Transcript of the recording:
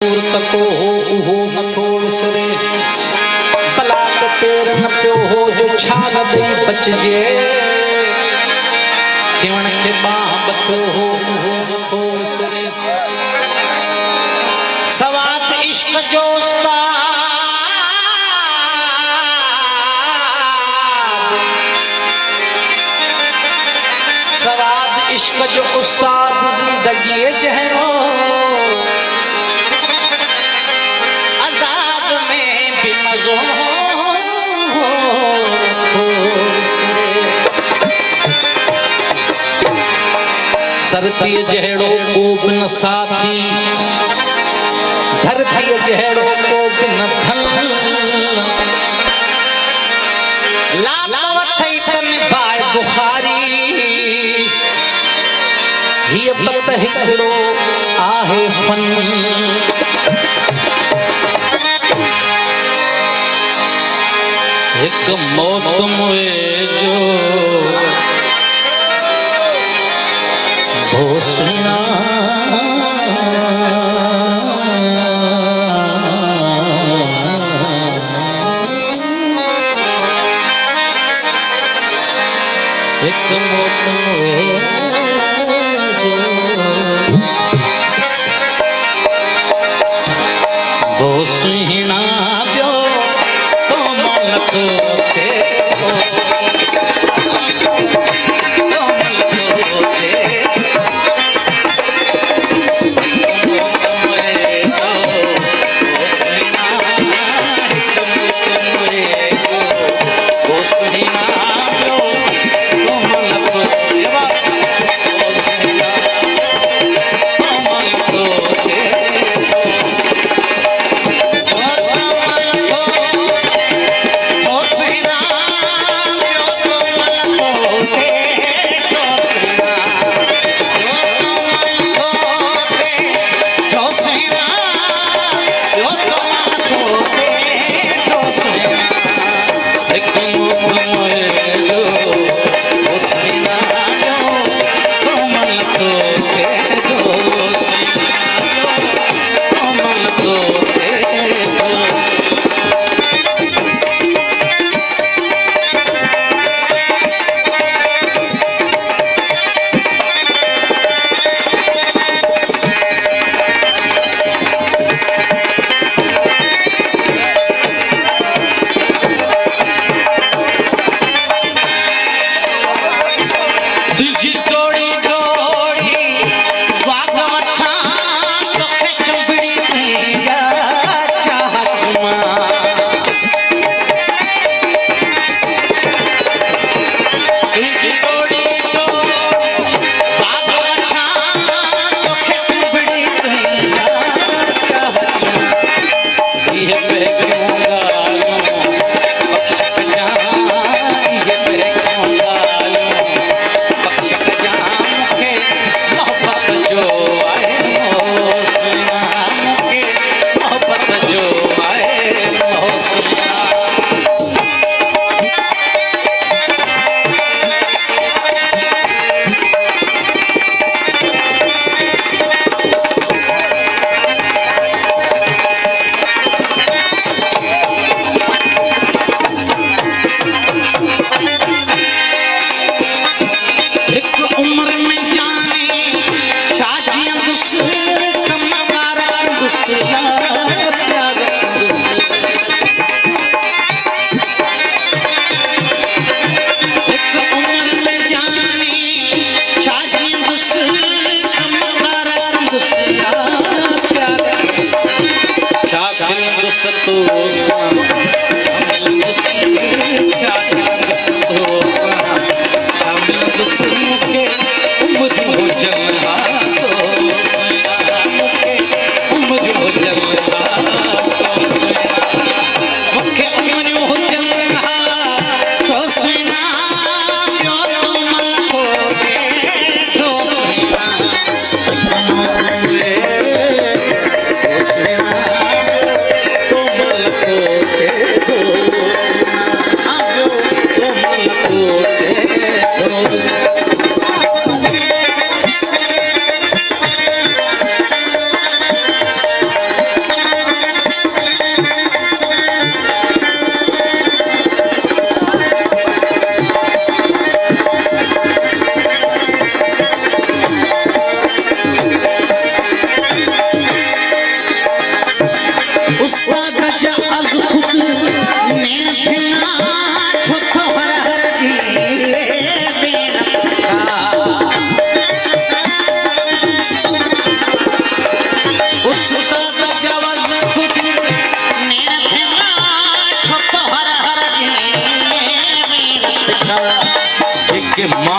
तको हो उहो मथो विसरे बलाक पेर न पियो हो जो छाल दई बचजे खिवण खे बाह बखियो हो उहो मथो विसरे सवात इश्क जो सवाद इश्क जो उस्ताद जिंदगी जहरो आजाद में भी मजो सरती जहड़ो को बिन साथी धरती जहड़ो को बिन धन लालावत थई बाय बुखारी ये पत हिकड़ो आहे फन एक मौत मुए जो भोसना एक मौत मुए सुहिना प्यो तो मलक के Okay. माँ